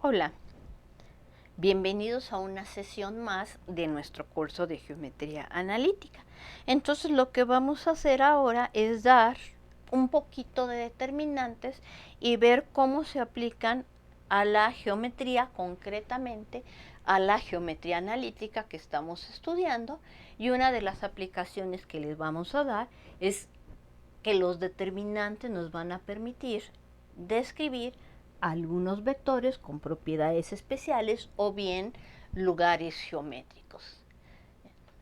Hola, bienvenidos a una sesión más de nuestro curso de geometría analítica. Entonces lo que vamos a hacer ahora es dar un poquito de determinantes y ver cómo se aplican a la geometría, concretamente a la geometría analítica que estamos estudiando. Y una de las aplicaciones que les vamos a dar es que los determinantes nos van a permitir describir algunos vectores con propiedades especiales o bien lugares geométricos.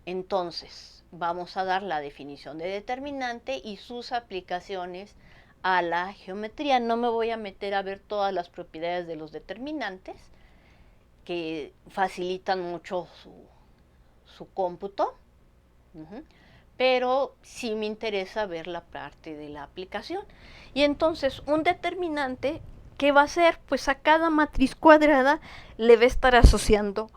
Entonces, vamos a dar la definición de determinante y sus aplicaciones a la geometría. No me voy a meter a ver todas las propiedades de los determinantes, que facilitan mucho su cómputo. Pero sí me interesa ver la parte de la aplicación. Y entonces un determinante, ¿qué va a hacer? Pues a cada matriz cuadrada le va a estar asociando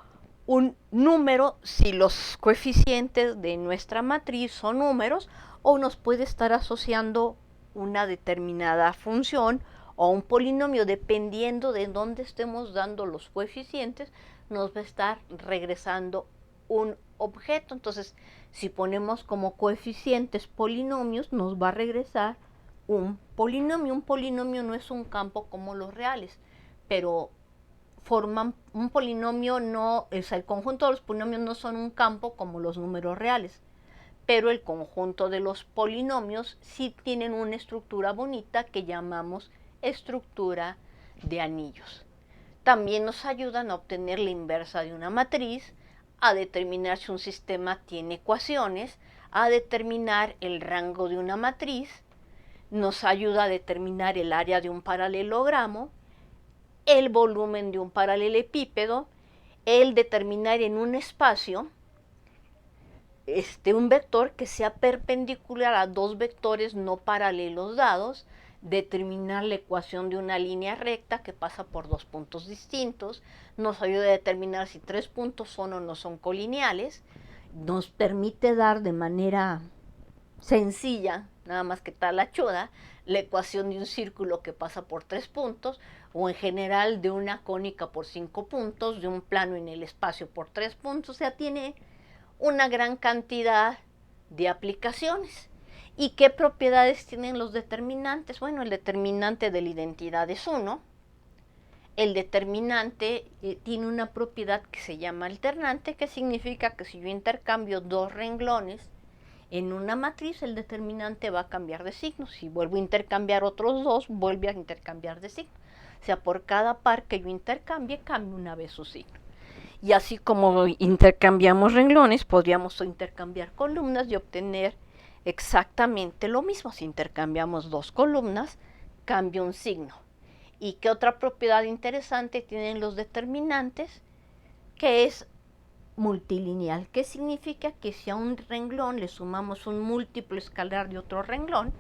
un número si los coeficientes de nuestra matriz son números, o nos puede estar asociando una determinada función o un polinomio, dependiendo de dónde estemos dando los coeficientes, nos va a estar regresando un objeto. Entonces, si ponemos como coeficientes polinomios, nos va a regresar un polinomio. Un polinomio no es un campo como los reales, pero forman un polinomio, no, o sea, el conjunto de los polinomios no son un campo como los números reales, pero el conjunto de los polinomios sí tienen una estructura bonita que llamamos estructura de anillos. También nos ayudan a obtener la inversa de una matriz, a determinar si un sistema tiene ecuaciones, a determinar el rango de una matriz, nos ayuda a determinar el área de un paralelogramo, el volumen de un paralelepípedo, el determinar en un espacio un vector que sea perpendicular a dos vectores no paralelos dados, determinar la ecuación de una línea recta que pasa por dos puntos distintos, nos ayuda a determinar si tres puntos son o no son colineales, nos permite dar de manera sencilla, nada más que talachuda, la ecuación de un círculo que pasa por tres puntos, o en general de una cónica por 5 puntos, de un plano en el espacio por 3 puntos. O sea, tiene una gran cantidad de aplicaciones. ¿Y qué propiedades tienen los determinantes? Bueno, el determinante de la identidad es 1. El determinante tiene una propiedad que se llama alternante, que significa que si yo intercambio dos renglones en una matriz, el determinante va a cambiar de signo. Si vuelvo a intercambiar otros dos, vuelve a intercambiar de signo. O sea, por cada par que yo intercambie, cambia una vez su signo. Y así como intercambiamos renglones, podríamos intercambiar columnas y obtener exactamente lo mismo. Si intercambiamos dos columnas, cambia un signo. ¿Y qué otra propiedad interesante tienen los determinantes? Que es multilineal, que significa que si a un renglón le sumamos un múltiplo escalar de otro renglón,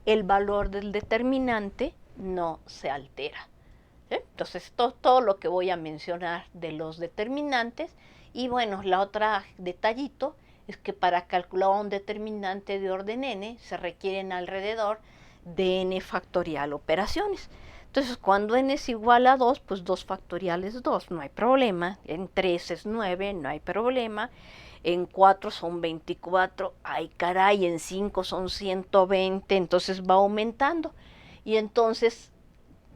el valor del determinante no se altera. Entonces, todo lo que voy a mencionar de los determinantes. Y bueno, la otra detallito es que para calcular un determinante de orden n se requieren alrededor de n factorial operaciones. Entonces, cuando n es igual a 2, pues 2 factorial es 2, no hay problema. En 3 es 9, no hay problema. En 4 son 24, ay caray, en 5 son 120, entonces va aumentando. Y entonces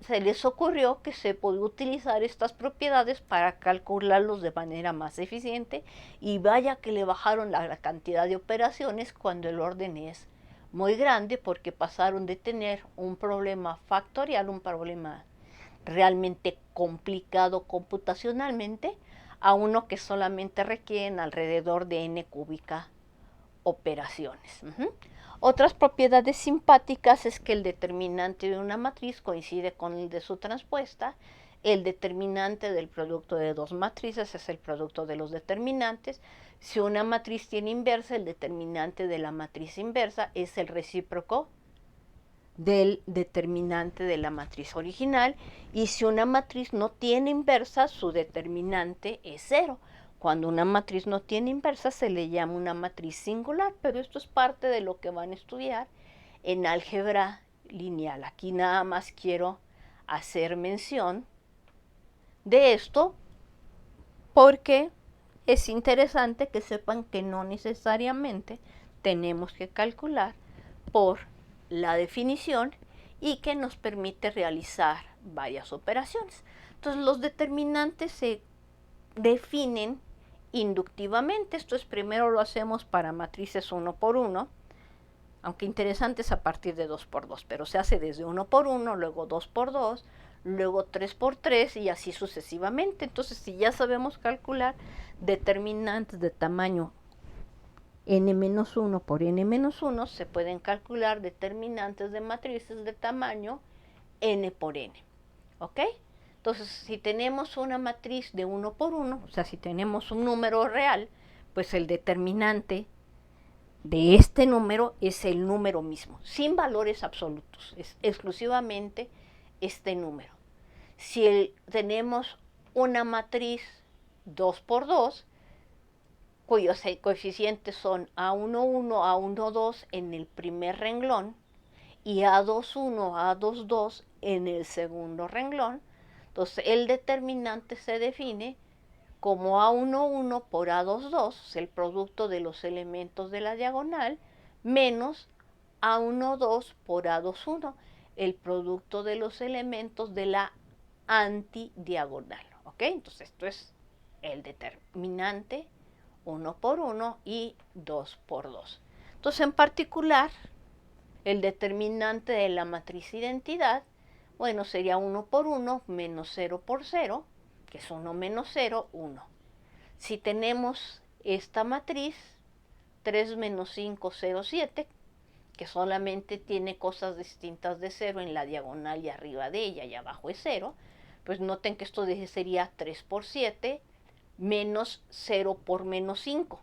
se les ocurrió que se podía utilizar estas propiedades para calcularlos de manera más eficiente, y vaya que le bajaron la cantidad de operaciones cuando el orden es muy grande, porque pasaron de tener un problema factorial, un problema realmente complicado computacionalmente, a uno que solamente requieren alrededor de n cúbica operaciones. Otras propiedades simpáticas es que el determinante de una matriz coincide con el de su transpuesta. El determinante del producto de dos matrices es el producto de los determinantes. Si una matriz tiene inversa, el determinante de la matriz inversa es el recíproco del determinante de la matriz original. Y si una matriz no tiene inversa, su determinante es 0. Cuando una matriz no tiene inversa se le llama una matriz singular, pero esto es parte de lo que van a estudiar en álgebra lineal. Aquí nada más quiero hacer mención de esto porque es interesante que sepan que no necesariamente tenemos que calcular por la definición y que nos permite realizar varias operaciones. Entonces los determinantes se definen inductivamente. Esto es, primero lo hacemos para matrices 1 por 1, aunque interesante es a partir de 2 por 2, pero se hace desde 1 por 1, luego 2 por 2, luego 3 por 3 y así sucesivamente. Entonces, si ya sabemos calcular determinantes de tamaño n-1 por n-1, se pueden calcular determinantes de matrices de tamaño n por n. ¿Ok? Entonces, si tenemos una matriz de 1 por 1, o sea, si tenemos un número real, pues el determinante de este número es el número mismo, sin valores absolutos, es exclusivamente este número. Si tenemos una matriz 2 por 2, cuyos coeficientes son A11, A12 en el primer renglón y A21, A22 en el segundo renglón, entonces el determinante se define como A11 por A22, el producto de los elementos de la diagonal, menos A12 por A21, el producto de los elementos de la antidiagonal. ¿Ok? Entonces esto es el determinante 1 por 1 y 2 por 2. Entonces, en particular, el determinante de la matriz identidad, bueno, sería 1 por 1 menos 0 por 0, que es 1 menos 0, 1. Si tenemos esta matriz, 3 menos 5, 0, 7, que solamente tiene cosas distintas de 0 en la diagonal y arriba de ella y abajo es 0, pues noten que esto sería 3 por 7 menos 0 por menos 5,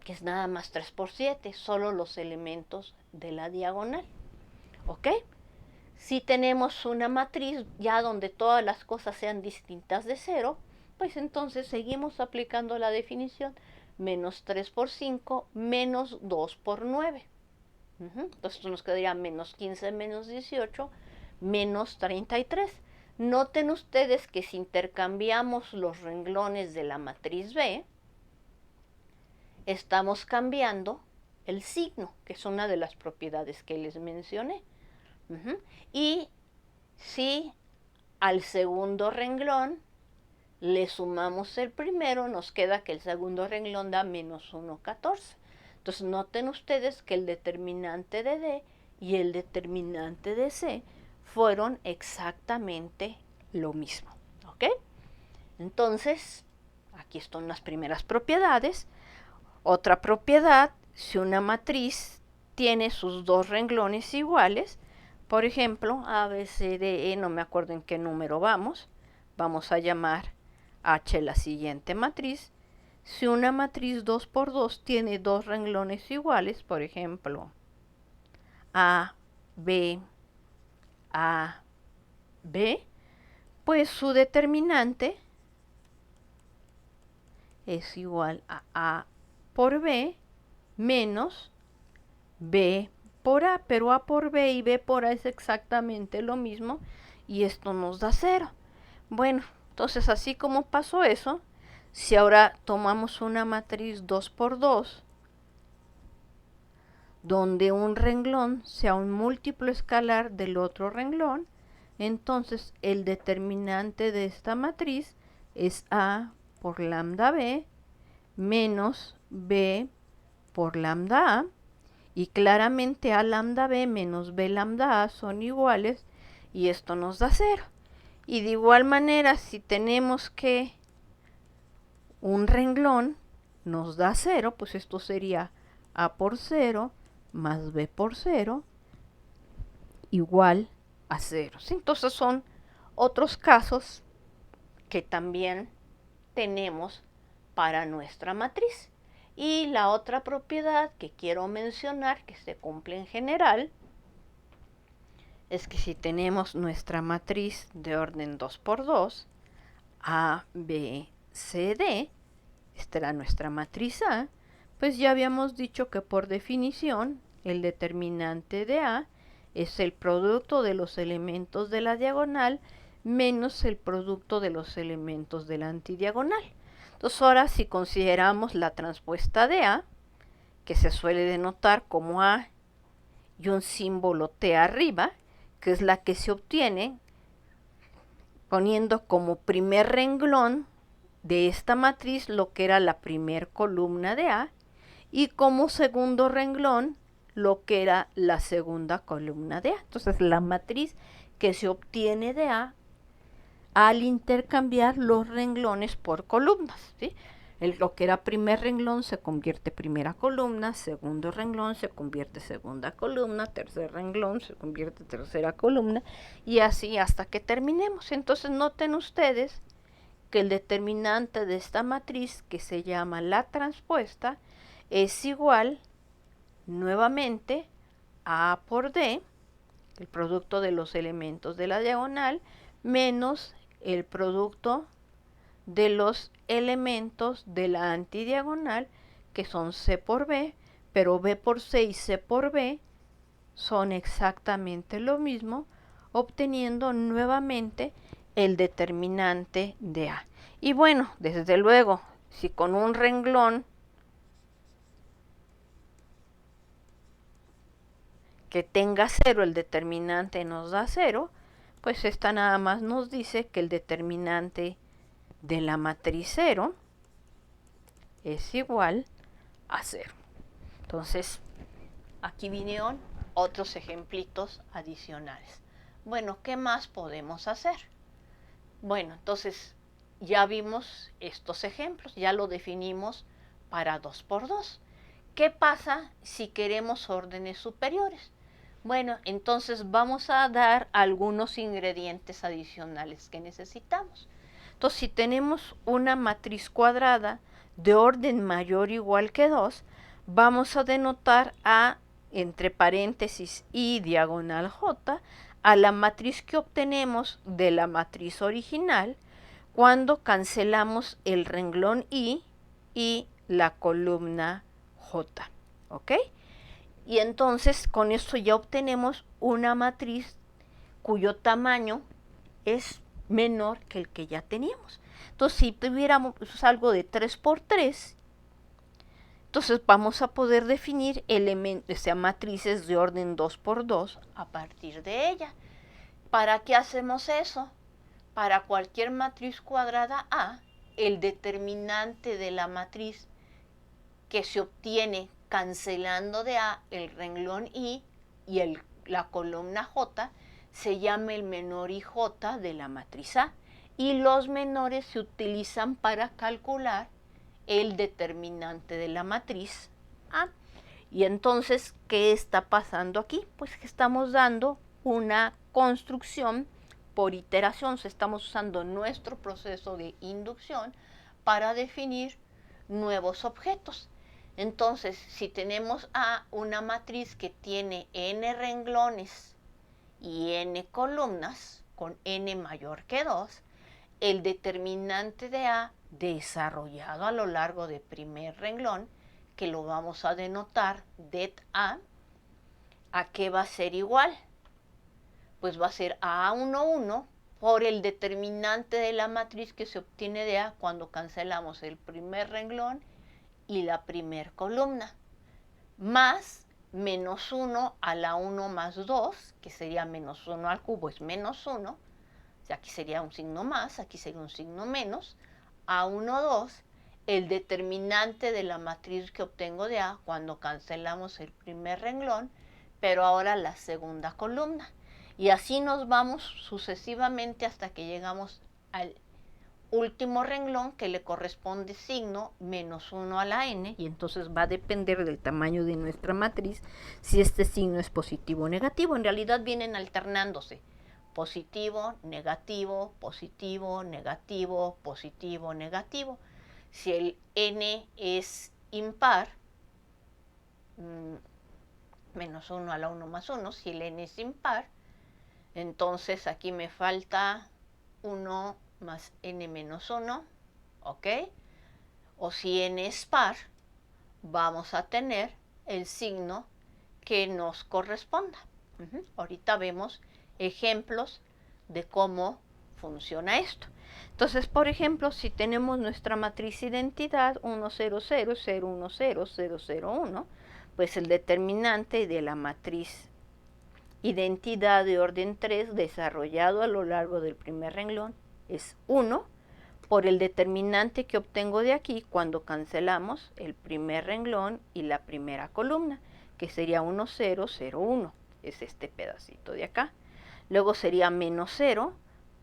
que es nada más 3 por 7, solo los elementos de la diagonal. ¿Ok? Si tenemos una matriz ya donde todas las cosas sean distintas de 0, pues entonces seguimos aplicando la definición menos 3 por 5 menos 2 por 9. Entonces esto nos quedaría menos 15 menos 18 menos 33. Noten ustedes que si intercambiamos los renglones de la matriz B, estamos cambiando el signo, que es una de las propiedades que les mencioné. Y si al segundo renglón le sumamos el primero, nos queda que el segundo renglón da menos 1, 14. Entonces noten ustedes que el determinante de D y el determinante de C fueron exactamente lo mismo. ¿Ok? Entonces, aquí están las primeras propiedades. Otra propiedad, si una matriz tiene sus dos renglones iguales, por ejemplo, A, B, C, D, E, no me acuerdo en qué número vamos a llamar H la siguiente matriz. Si una matriz 2 por 2 tiene dos renglones iguales, por ejemplo, A, B, A, B, pues su determinante es igual a A por B menos B por A, pero A por B y B por A es exactamente lo mismo y esto nos da 0. Bueno, entonces así como pasó eso, si ahora tomamos una matriz 2 por 2, donde un renglón sea un múltiplo escalar del otro renglón, entonces el determinante de esta matriz es A por lambda B menos B por lambda A, y claramente A lambda B menos B lambda A son iguales y esto nos da 0. Y de igual manera, si tenemos que un renglón nos da 0, pues esto sería A por 0 más B por 0 igual a 0. Entonces son otros casos que también tenemos para nuestra matriz. Y la otra propiedad que quiero mencionar, que se cumple en general, es que si tenemos nuestra matriz de orden 2 por 2, A, B, C, D, esta era nuestra matriz A, pues ya habíamos dicho que por definición el determinante de A es el producto de los elementos de la diagonal menos el producto de los elementos de la antidiagonal. Entonces ahora si consideramos la transpuesta de A, que se suele denotar como A y un símbolo T arriba, que es la que se obtiene poniendo como primer renglón de esta matriz lo que era la primer columna de A y como segundo renglón lo que era la segunda columna de A. Entonces la matriz que se obtiene de A al intercambiar los renglones por columnas, ¿sí? Lo que era primer renglón se convierte primera columna, segundo renglón se convierte segunda columna, tercer renglón se convierte tercera columna y así hasta que terminemos. Entonces noten ustedes que el determinante de esta matriz, que se llama la transpuesta, es igual nuevamente a A por D, el producto de los elementos de la diagonal, menos el producto de los elementos de la antidiagonal, que son C por B, pero B por C y C por B son exactamente lo mismo, obteniendo nuevamente el determinante de A. Y bueno, desde luego, si con un renglón que tenga 0 el determinante nos da 0, pues esta nada más nos dice que el determinante de la matriz 0 es igual a 0. Entonces, aquí vinieron otros ejemplitos adicionales. Bueno, ¿qué más podemos hacer? Bueno, entonces ya vimos estos ejemplos, ya lo definimos para 2 por 2. ¿Qué pasa si queremos órdenes superiores? Bueno, entonces vamos a dar algunos ingredientes adicionales que necesitamos. Entonces, si tenemos una matriz cuadrada de orden mayor o igual que 2, vamos a denotar a, entre paréntesis, I diagonal J, a la matriz que obtenemos de la matriz original cuando cancelamos el renglón I y la columna J. ¿Ok? Y entonces con esto ya obtenemos una matriz cuyo tamaño es menor que el que ya teníamos. Entonces, si tuviéramos algo de 3 por 3, entonces vamos a poder definir elementos, o sea, matrices de orden 2 por 2 a partir de ella. ¿Para qué hacemos eso? Para cualquier matriz cuadrada A, el determinante de la matriz que se obtiene cancelando de A el renglón I y la columna J se llama el menor IJ de la matriz A, y los menores se utilizan para calcular el determinante de la matriz A. Y entonces, ¿qué está pasando aquí? Pues que estamos dando una construcción por iteración, estamos usando nuestro proceso de inducción para definir nuevos objetos. Entonces, si tenemos A, una matriz que tiene n renglones y n columnas, con n mayor que 2, el determinante de A desarrollado a lo largo del primer renglón, que lo vamos a denotar det A, ¿a qué va a ser igual? Pues va a ser A11 por el determinante de la matriz que se obtiene de A cuando cancelamos el primer renglón y la primer columna, más menos 1 a la 1 más 2, que sería menos 1 al cubo, es menos 1, o sea, aquí sería un signo más, aquí sería un signo menos, A1, 2, el determinante de la matriz que obtengo de A cuando cancelamos el primer renglón, pero ahora la segunda columna. Y así nos vamos sucesivamente hasta que llegamos al último renglón, que le corresponde signo menos 1 a la n, y entonces va a depender del tamaño de nuestra matriz si este signo es positivo o negativo. En realidad vienen alternándose: positivo, negativo, positivo, negativo, positivo, negativo. Si el n es impar, menos 1 a la 1 más 1, si el n es impar, entonces aquí me falta 1 más n menos 1, ¿ok? O si n es par, vamos a tener el signo que nos corresponda. Ahorita vemos ejemplos de cómo funciona esto. Entonces, por ejemplo, si tenemos nuestra matriz identidad 1, 0, 0, 0, 1, 0, 0, 0, 1, pues el determinante de la matriz identidad de orden 3 desarrollado a lo largo del primer renglón es 1 por el determinante que obtengo de aquí cuando cancelamos el primer renglón y la primera columna, que sería 1, 0, 0, 1. Es este pedacito de acá. Luego sería menos 0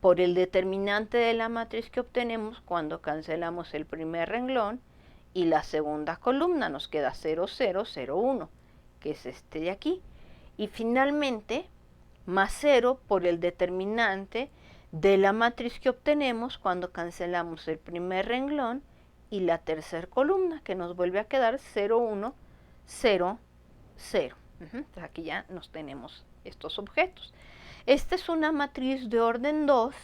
por el determinante de la matriz que obtenemos cuando cancelamos el primer renglón y la segunda columna. Nos queda 0, 0, 0, 1, que es este de aquí. Y finalmente, más 0 por el determinante de la matriz que obtenemos cuando cancelamos el primer renglón y la tercera columna, que nos vuelve a quedar 0, 1, 0, 0. Entonces aquí ya nos tenemos estos objetos. Esta es una matriz de orden 2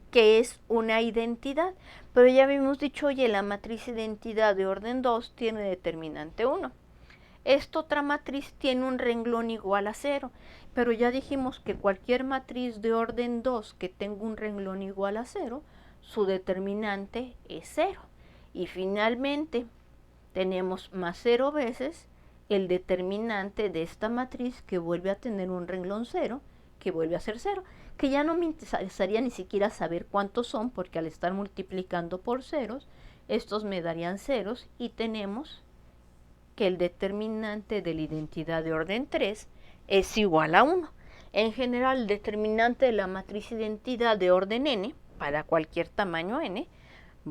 que es una identidad, pero ya habíamos dicho, oye, la matriz identidad de orden 2 tiene determinante 1. Esta otra matriz tiene un renglón igual a 0, pero ya dijimos que cualquier matriz de orden 2 que tenga un renglón igual a 0, su determinante es 0. Y finalmente tenemos más 0 veces el determinante de esta matriz que vuelve a tener un renglón 0, que vuelve a ser 0, que ya no me interesaría ni siquiera saber cuántos son, porque al estar multiplicando por ceros, estos me darían ceros y tenemos que el determinante de la identidad de orden 3 es igual a 1. En general, el determinante de la matriz identidad de orden n, para cualquier tamaño n,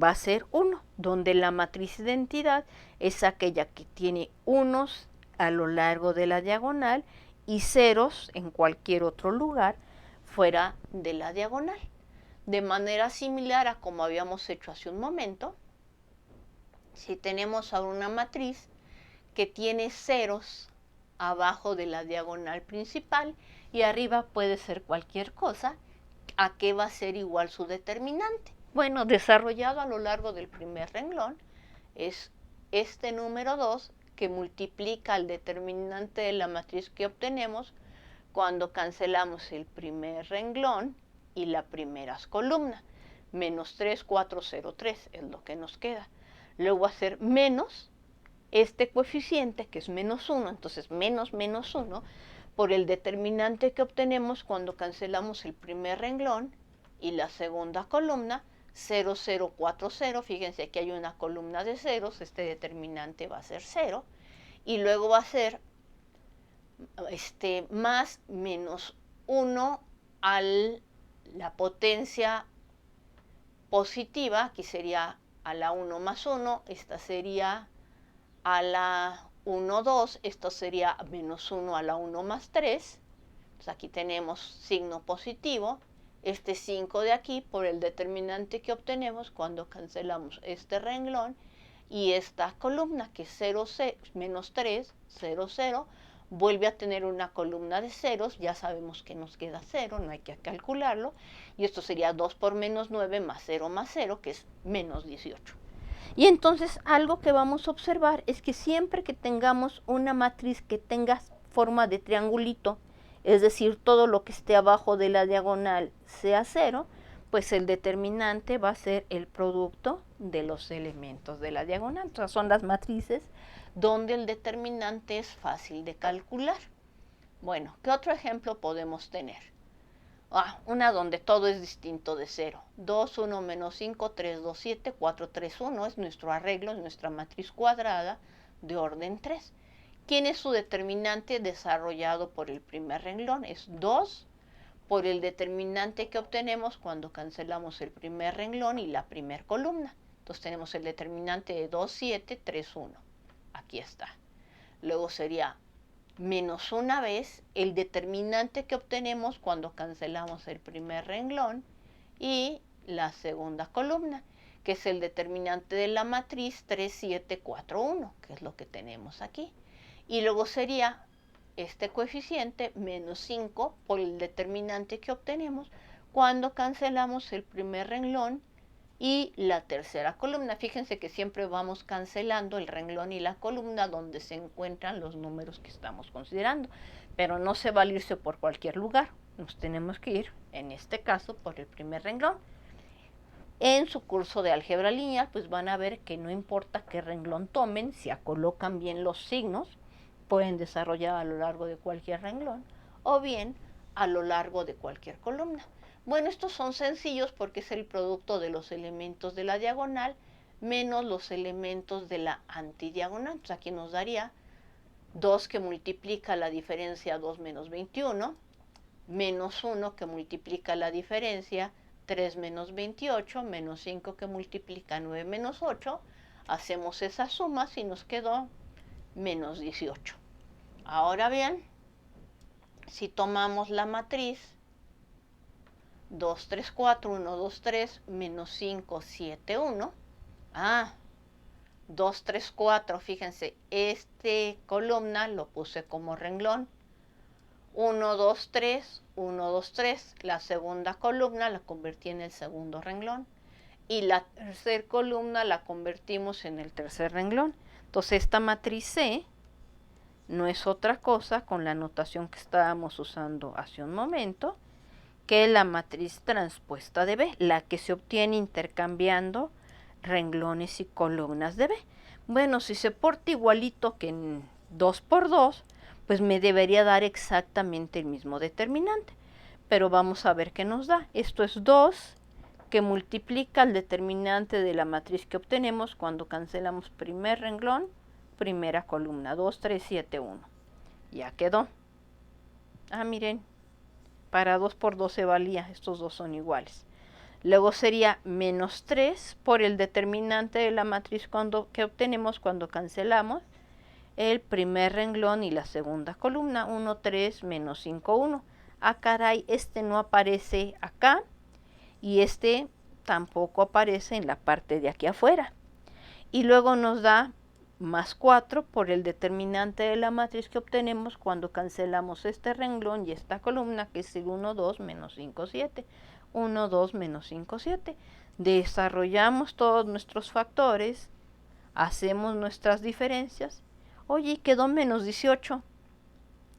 va a ser 1, donde la matriz identidad es aquella que tiene unos a lo largo de la diagonal y ceros en cualquier otro lugar fuera de la diagonal. De manera similar a como habíamos hecho hace un momento, si tenemos ahora una matriz que tiene ceros abajo de la diagonal principal y arriba puede ser cualquier cosa, ¿a qué va a ser igual su determinante? Bueno, desarrollado a lo largo del primer renglón, es este número 2 que multiplica el determinante de la matriz que obtenemos cuando cancelamos el primer renglón y la primera columna. Menos 3, 4, 0, 3 es lo que nos queda. Luego va a ser menos este coeficiente, que es menos 1, entonces menos 1, por el determinante que obtenemos cuando cancelamos el primer renglón y la segunda columna, 0, 0, 4, 0. Fíjense, aquí hay una columna de ceros, este determinante va a ser 0, y luego va a ser más menos 1 a la potencia positiva, aquí sería a la 1 más 1, esta sería a la 1, 2, esto sería menos 1 a la 1 más 3. Entonces aquí tenemos signo positivo, este 5 de aquí por el determinante que obtenemos cuando cancelamos este renglón y esta columna que es 0, 0, menos 3, 0, 0, vuelve a tener una columna de ceros, ya sabemos que nos queda 0, no hay que calcularlo, y esto sería 2 por menos 9 más 0, que es menos 18. Y entonces algo que vamos a observar es que siempre que tengamos una matriz que tenga forma de triangulito, es decir, todo lo que esté abajo de la diagonal sea 0, pues el determinante va a ser el producto de los elementos de la diagonal. Entonces son las matrices donde el determinante es fácil de calcular. Bueno, ¿qué otro ejemplo podemos tener? Una donde todo es distinto de 0. 2, 1, menos 5, 3, 2, 7, 4, 3, 1 es nuestro arreglo, es nuestra matriz cuadrada de orden 3. ¿Quién es su determinante desarrollado por el primer renglón? Es 2 por el determinante que obtenemos cuando cancelamos el primer renglón y la primera columna. Entonces tenemos el determinante de 2, 7, 3, 1. Aquí está. Luego sería menos una vez el determinante que obtenemos cuando cancelamos el primer renglón y la segunda columna, que es el determinante de la matriz 3, 7, 4, 1, que es lo que tenemos aquí. Y luego sería este coeficiente menos 5 por el determinante que obtenemos cuando cancelamos el primer renglón y la tercera columna. Fíjense que siempre vamos cancelando el renglón y la columna donde se encuentran los números que estamos considerando, pero no se va a irse por cualquier lugar. nos tenemos que ir, en este caso, por el primer renglón. En su curso de álgebra lineal, pues van a ver que no importa qué renglón tomen, si colocan bien los signos, pueden desarrollar a lo largo de cualquier renglón, o bien a lo largo de cualquier columna. Bueno, estos son sencillos porque es el producto de los elementos de la diagonal menos los elementos de la antidiagonal. Entonces aquí nos daría 2 que multiplica la diferencia 2 menos 21, menos 1 que multiplica la diferencia 3 menos 28, menos 5 que multiplica 9 menos 8. Hacemos esas sumas y nos quedó menos 18. Ahora bien, si tomamos la matriz 2, 3, 4, 1, 2, 3, menos 5, 7, 1. 2, 3, 4, fíjense, este columna lo puse como renglón. 1, 2, 3, 1, 2, 3. La segunda columna la convertí en el segundo renglón. Y la tercera columna la convertimos en el tercer renglón. Entonces esta matriz C no es otra cosa, con la notación que estábamos usando hace un momento, que la matriz transpuesta de B, la que se obtiene intercambiando renglones y columnas de B. Bueno, si se porta igualito que en 2 por 2, pues me debería dar exactamente el mismo determinante. Pero vamos a ver qué nos da. Esto es 2 que multiplica el determinante de la matriz que obtenemos cuando cancelamos primer renglón, primera columna. 2, 3, 7, 1. Ya quedó. Miren, para 2 por 2 se valía. Estos dos son iguales. Luego sería menos 3 por el determinante de la matriz que obtenemos cuando cancelamos el primer renglón y la segunda columna. 1, 3, menos 5, 1. Caray, este no aparece acá y este tampoco aparece en la parte de aquí afuera. Y luego nos da más 4 por el determinante de la matriz que obtenemos cuando cancelamos este renglón y esta columna, que es el 1, 2, menos 5, 7. 1, 2, menos 5, 7. Desarrollamos todos nuestros factores, hacemos nuestras diferencias. Oye, quedó menos 18.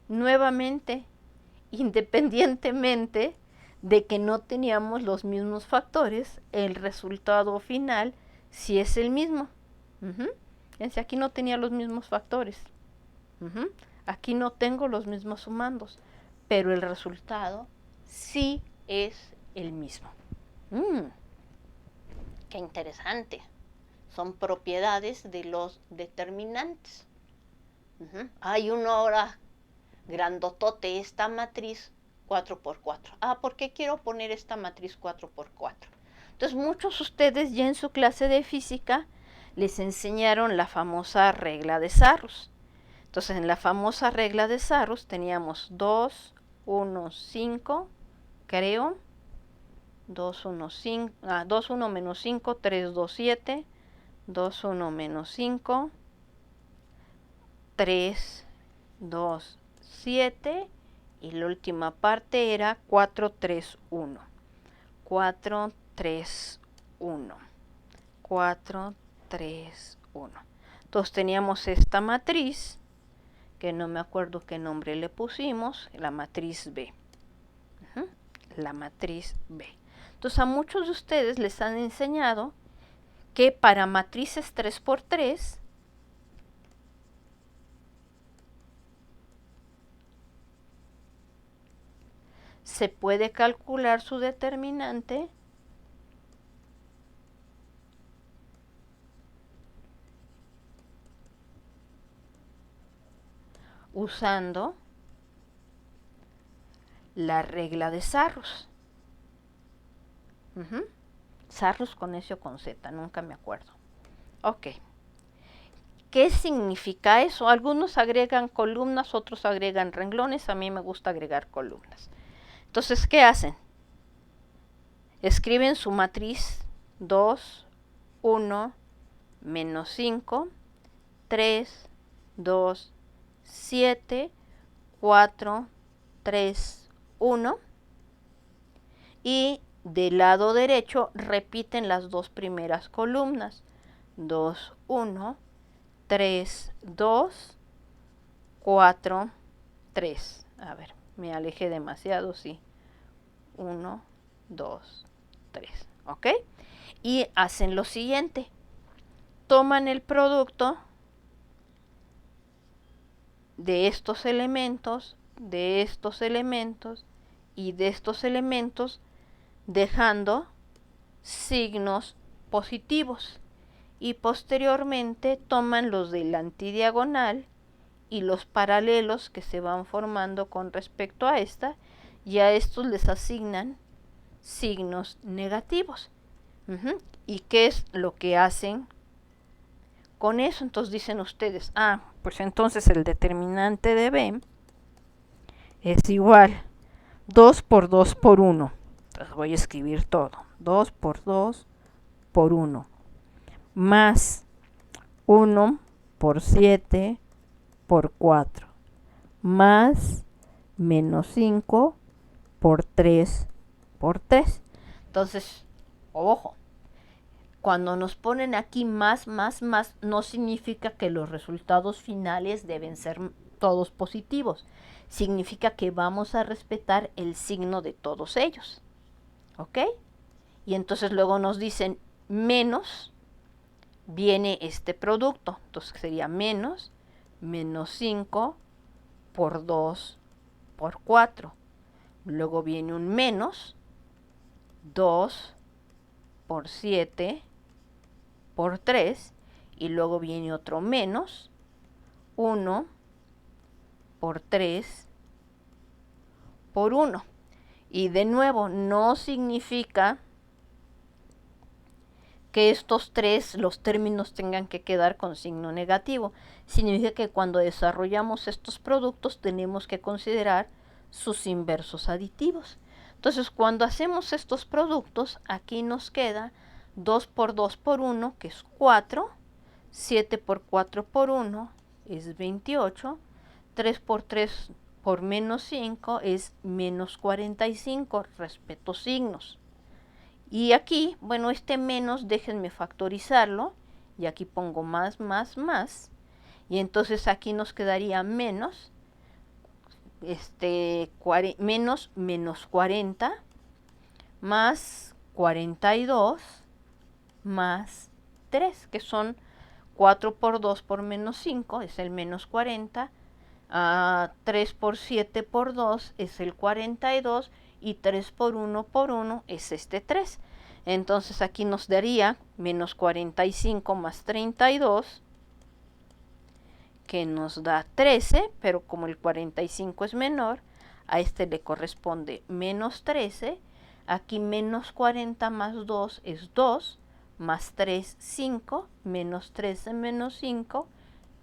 Nuevamente, independientemente de que no teníamos los mismos factores, el resultado final sí es el mismo. Fíjense, aquí no tenía los mismos factores. Aquí no tengo los mismos sumandos, pero el resultado sí es el mismo. Qué interesante. Son propiedades de los determinantes. Hay uno ahora grandotote, esta matriz 4 por 4. ¿Por qué quiero poner esta matriz 4 por 4? Entonces muchos de ustedes ya en su clase de física les enseñaron la famosa regla de Sarrus. Entonces en la famosa regla de Sarrus teníamos 2, 1, 5, creo, 2, 1, 5, 2, 1 menos 5, 3, 2, 7, 2, 1 menos 5, 3, 2, 7, y la última parte era 4, 3, 1. 4, 3, 1. 4, 3, 1. Entonces teníamos esta matriz, que no me acuerdo qué nombre le pusimos, la matriz B. La matriz B. Entonces a muchos de ustedes les han enseñado que para matrices 3 por 3, se puede calcular su determinante usando la regla de Sarrus. Sarrus con S o con Z, nunca me acuerdo. Ok. ¿Qué significa eso? Algunos agregan columnas, otros agregan renglones. A mí me gusta agregar columnas. Entonces, ¿qué hacen? Escriben su matriz 2, 1, menos 5, 3, 2, 7, 4, 3, 1. Y del lado derecho repiten las dos primeras columnas. 2, 1, 3, 2, 4, 3. A ver, me alejé demasiado, sí. 1, 2, 3, ¿ok? Y hacen lo siguiente, toman el producto de estos elementos, de estos elementos y de estos elementos, dejando signos positivos, y posteriormente toman los de la antidiagonal y los paralelos que se van formando con respecto a esta, y a estos les asignan signos negativos. ¿Y qué es lo que hacen con eso? Entonces dicen ustedes, pues entonces el determinante de B es igual 2 por 2 por 1. Entonces voy a escribir todo. 2 por 2 por 1. Más 1 por 7 por 4. Más menos 5 por 3 por 3. Entonces, ojo, cuando nos ponen aquí más, no significa que los resultados finales deben ser todos positivos. Significa que vamos a respetar el signo de todos ellos. ¿Ok? Y entonces luego nos dicen menos, viene este producto. Entonces sería menos 5 por 2 por 4. Luego viene un menos 2 por 7 por 3. Y luego viene otro menos 1 por 3 por 1. Y de nuevo, no significa que estos tres, los términos tengan que quedar con signo negativo. Significa que cuando desarrollamos estos productos tenemos que considerar sus inversos aditivos. Entonces, cuando hacemos estos productos, aquí nos queda 2 por 2 por 1, que es 4, 7 por 4 por 1 es 28, 3 por 3 por menos 5 es menos 45, respeto signos. Y aquí, bueno, este menos, déjenme factorizarlo, y aquí pongo más, y entonces aquí nos quedaría menos, menos 40, más 42, más 3, que son 4 por 2 por menos 5, es el menos 40, 3 por 7 por 2 es el 42, y 3 por 1 por 1 es este 3. Entonces aquí nos daría menos 45 más 32, que nos da 13, pero como el 45 es menor, a este le corresponde menos 13. Aquí menos 40 más 2 es 2, más 3, 5, menos 13 menos 5,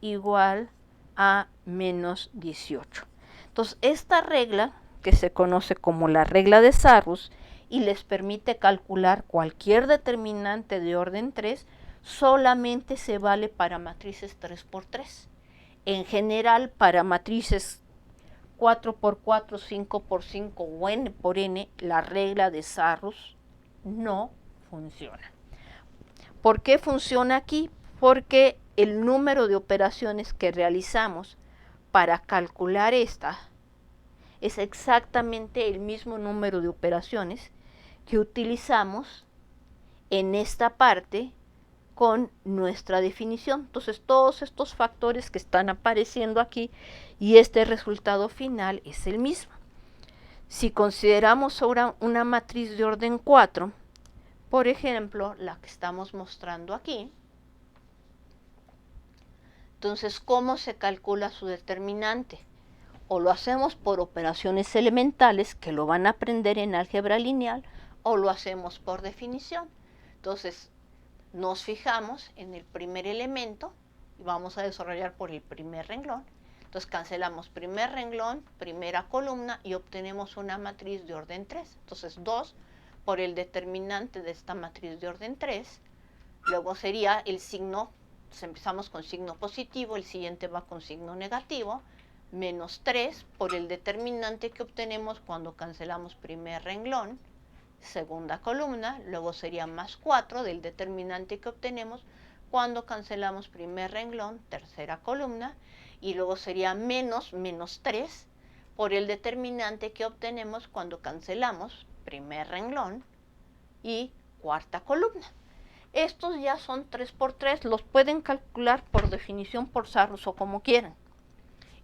igual a menos 18. Entonces, esta regla, que se conoce como la regla de Sarrus, y les permite calcular cualquier determinante de orden 3, solamente se vale para matrices 3×3. En general, para matrices 4×4, 5×5 o n por n, la regla de Sarrus no funciona. ¿Por qué funciona aquí? Porque el número de operaciones que realizamos para calcular esta es exactamente el mismo número de operaciones que utilizamos en esta parte con nuestra definición. Entonces, todos estos factores que están apareciendo aquí y este resultado final es el mismo. Si consideramos ahora una matriz de orden 4, por ejemplo, la que estamos mostrando aquí, entonces, ¿cómo se calcula su determinante? O lo hacemos por operaciones elementales, que lo van a aprender en álgebra lineal, o lo hacemos por definición. Entonces, nos fijamos en el primer elemento y vamos a desarrollar por el primer renglón. Entonces, cancelamos primer renglón, primera columna, y obtenemos una matriz de orden 3. Entonces, 2 por el determinante de esta matriz de orden 3. Luego sería el signo, empezamos con signo positivo, el siguiente va con signo negativo, menos 3 por el determinante que obtenemos cuando cancelamos primer renglón, segunda columna. Luego sería más 4 del determinante que obtenemos cuando cancelamos primer renglón, tercera columna. Y luego sería menos 3 por el determinante que obtenemos cuando cancelamos primer renglón y cuarta columna. Estos ya son 3 por 3, los pueden calcular por definición por Sarrus o como quieran.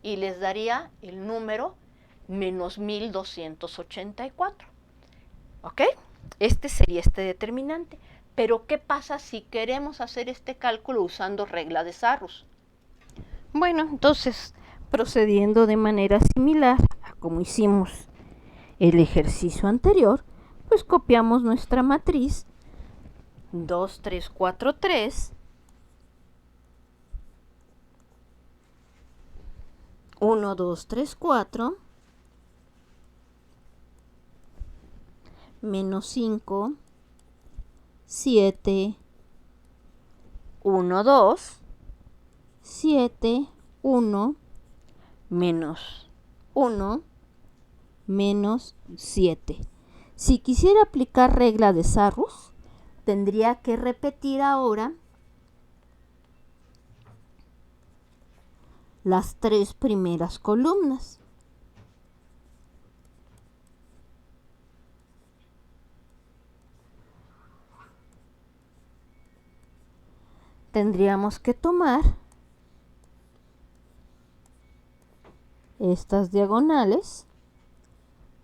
Y les daría el número menos 1284. ¿Ok? Este sería este determinante. Pero ¿qué pasa si queremos hacer este cálculo usando regla de Sarrus? Bueno, entonces, procediendo de manera similar a como hicimos el ejercicio anterior, pues copiamos nuestra matriz 2, 3, 4, 3, 1, 2, 3, 4, menos 5, 7, 1, 2, 7, 1, menos 1, menos 7. Si quisiera aplicar regla de Sarrus, tendría que repetir ahora las 3 primeras columnas. Tendríamos que tomar estas diagonales,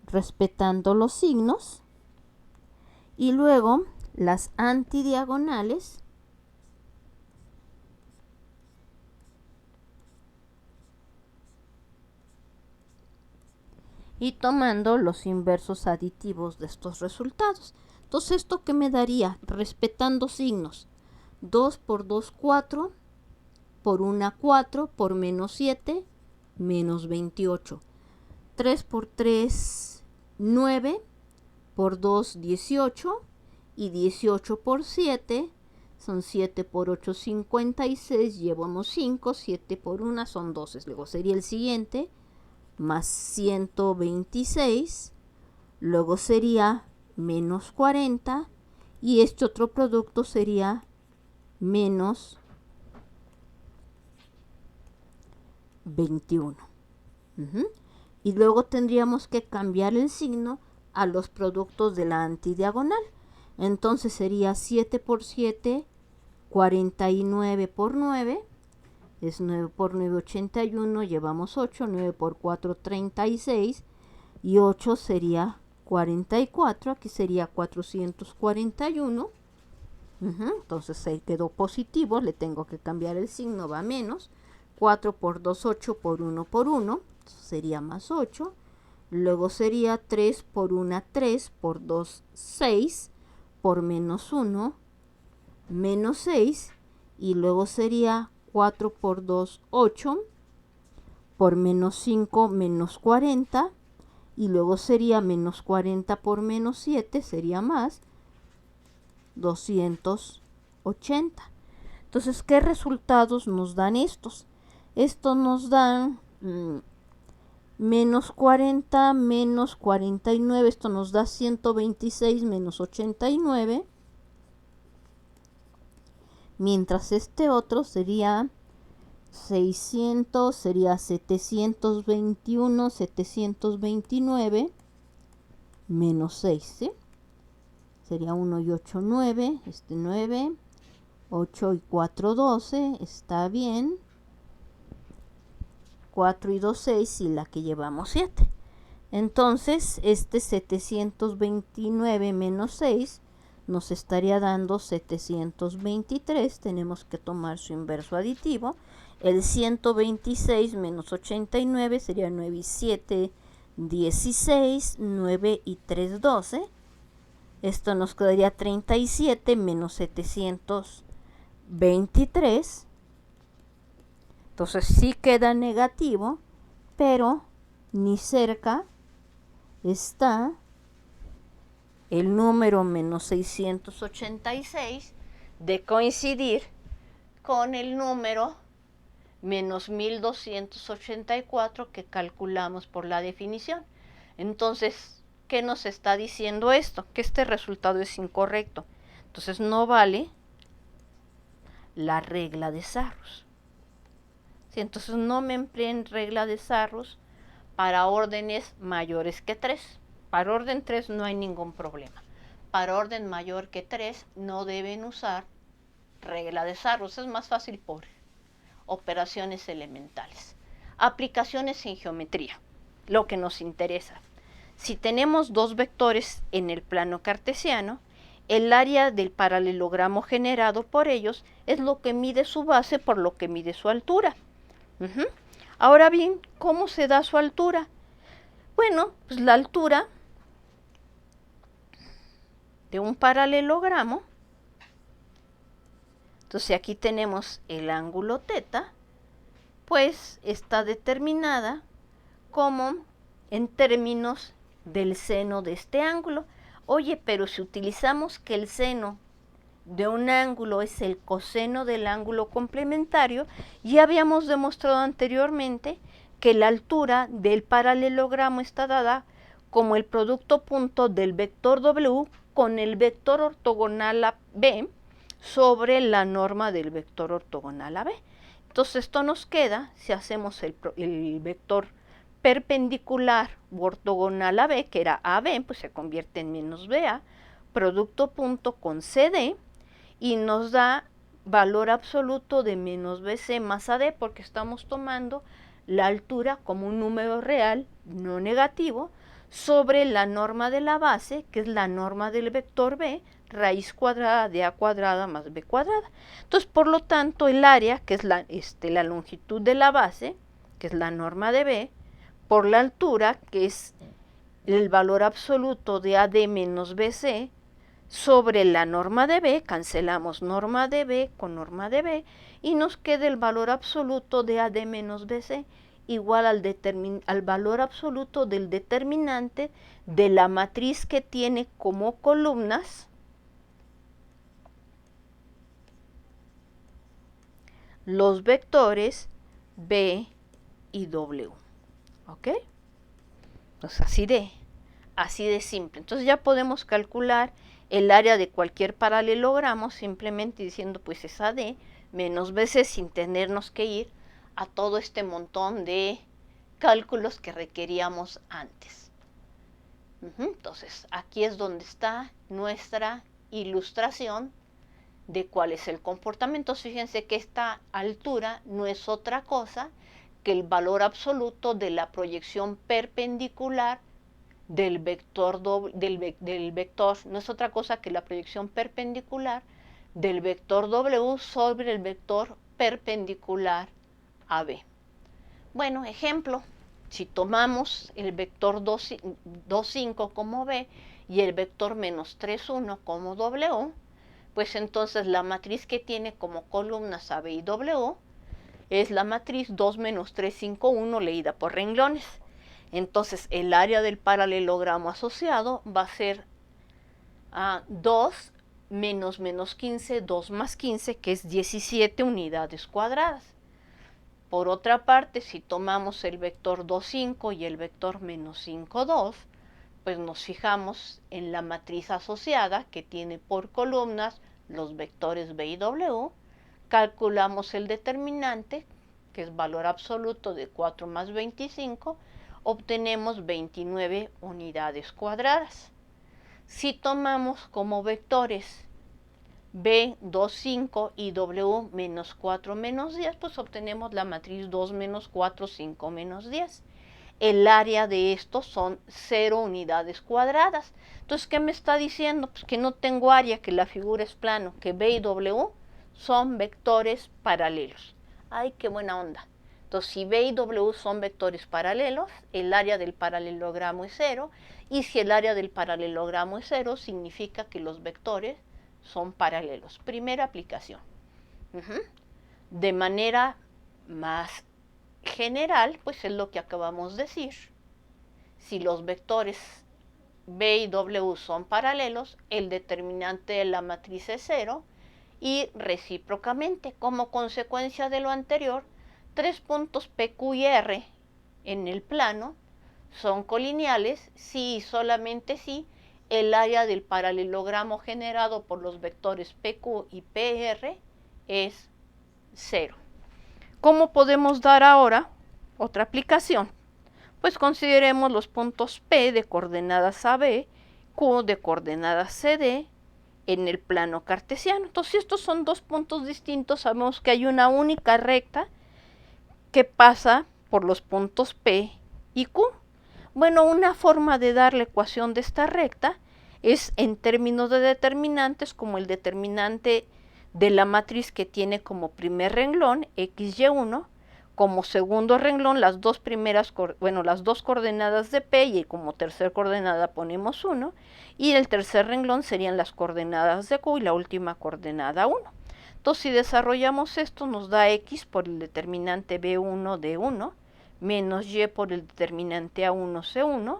respetando los signos, y luego las antidiagonales y tomando los inversos aditivos de estos resultados. Entonces, ¿esto qué me daría? Respetando signos. 2 por 2, 4, por 1, 4, por menos 7, menos 28. 3 por 3, 9, por 2, 18, y 18 por 7, son 7 por 8, 56, llevamos 5, 7 por 1 son 12. Luego sería el siguiente, más 126, luego sería menos 40, y este otro producto sería menos 21. Y luego tendríamos que cambiar el signo a los productos de la antidiagonal. Entonces sería 7 por 7, 49 por 9, es 9 por 9, 81, llevamos 8, 9 por 4, 36, y 8 sería 44, aquí sería 441. Entonces se quedó positivo, le tengo que cambiar el signo, va menos. 4 por 2, 8, por 1, por 1, sería más 8. Luego sería 3 por 1, 3, por 2, 6, por menos 1, menos 6. Y luego sería 4 por 2, 8, por menos 5, menos 40. Y luego sería menos 40 por menos 7, sería más 280. Entonces, ¿qué resultados nos dan estos? Estos nos dan menos 40, menos 49, esto nos da 126 menos 89, mientras este otro sería 600, sería 721, 729, menos 6, ¿sí? Sería 1 y 8, 9, 9, 8 y 4, 12, está bien. 4 y 2, 6 y la que llevamos 7. Entonces, este 729 menos 6 nos estaría dando 723. Tenemos que tomar su inverso aditivo. El 126 menos 89 sería 9 y 7, 16, 9 y 3, 12. Esto nos quedaría 37 menos 723. Entonces sí queda negativo, pero ni cerca está el número menos 686 de coincidir con el número menos 1284 que calculamos por la definición. Entonces, ¿qué nos está diciendo esto? Que este resultado es incorrecto. Entonces no vale la regla de Sarrus. ¿Sí? Entonces no me empleen regla de Sarrus para órdenes mayores que 3. Para orden 3 no hay ningún problema. Para orden mayor que 3 no deben usar regla de Sarrus, es más fácil por operaciones elementales. Aplicaciones en geometría, lo que nos interesa. Si tenemos dos vectores en el plano cartesiano, el área del paralelogramo generado por ellos es lo que mide su base por lo que mide su altura. Ahora bien, ¿cómo se da su altura? Bueno, pues la altura de un paralelogramo, entonces aquí tenemos el ángulo θ, pues está determinada como en términos del seno de este ángulo. Oye, pero si utilizamos que el seno de un ángulo es el coseno del ángulo complementario, ya habíamos demostrado anteriormente que la altura del paralelogramo está dada como el producto punto del vector W con el vector ortogonal a B sobre la norma del vector ortogonal a B. Entonces esto nos queda, si hacemos el vector perpendicular u ortogonal a B, que era AB, pues se convierte en menos BA, producto punto con CD, y nos da valor absoluto de menos BC más AD, porque estamos tomando la altura como un número real no negativo sobre la norma de la base, que es la norma del vector B, raíz cuadrada de A cuadrada más B cuadrada. Entonces, por lo tanto, el área, que es la longitud de la base, que es la norma de B, por la altura, que es el valor absoluto de AD menos BC, sobre la norma de B, cancelamos norma de B con norma de B, y nos queda el valor absoluto de AD menos BC, igual al valor absoluto del determinante de la matriz que tiene como columnas los vectores B y W. ¿Ok? Pues así de simple. Entonces ya podemos calcular el área de cualquier paralelogramo simplemente diciendo pues es AD menos BC sin tenernos que ir a todo este montón de cálculos que requeríamos antes. Entonces aquí es donde está nuestra ilustración de cuál es el comportamiento. Fíjense que esta altura no es otra cosa que el valor absoluto de la proyección perpendicular del vector, no es otra cosa que la proyección perpendicular del vector W sobre el vector perpendicular AB. Bueno, ejemplo, si tomamos el vector 2,5 como B y el vector menos 3,1 como W, pues entonces la matriz que tiene como columnas AB y W es la matriz 2 menos 3, 5, 1 leída por renglones. Entonces el área del paralelogramo asociado va a ser 2 menos 15, 2 más 15, que es 17 unidades cuadradas. Por otra parte, si tomamos el vector 2,5 y el vector menos 5, 2, pues nos fijamos en la matriz asociada que tiene por columnas los vectores B y W, calculamos el determinante, que es valor absoluto de 4 más 25, obtenemos 29 unidades cuadradas. Si tomamos como vectores B, 2, 5 y W menos 4 menos 10, pues obtenemos la matriz 2 menos 4, 5 menos 10. El área de estos son 0 unidades cuadradas. Entonces, ¿qué me está diciendo? Pues que no tengo área, que la figura es plano, que B y W son vectores paralelos. ¡Ay, qué buena onda! Entonces, si B y W son vectores paralelos, el área del paralelogramo es 0, y si el área del paralelogramo es 0, significa que los vectores son paralelos. Primera aplicación. De manera más general, pues es lo que acabamos de decir. Si los vectores B y W son paralelos, el determinante de la matriz es 0, y recíprocamente, como consecuencia de lo anterior, 3 puntos P, Q y R en el plano son colineales si y solamente si el área del paralelogramo generado por los vectores PQ y PR es 0. ¿Cómo podemos dar ahora otra aplicación? Pues consideremos los puntos P de coordenadas AB, Q de coordenadas CD en el plano cartesiano. Entonces, si estos son dos puntos distintos, sabemos que hay una única recta que pasa por los puntos P y Q. Bueno, una forma de dar la ecuación de esta recta es en términos de determinantes, como el determinante de la matriz que tiene como primer renglón XY1, como segundo renglón las dos coordenadas de P y como tercer coordenada ponemos 1, y el tercer renglón serían las coordenadas de Q y la última coordenada 1. Entonces, si desarrollamos esto, nos da X por el determinante B1 D1, menos Y por el determinante A1 C1,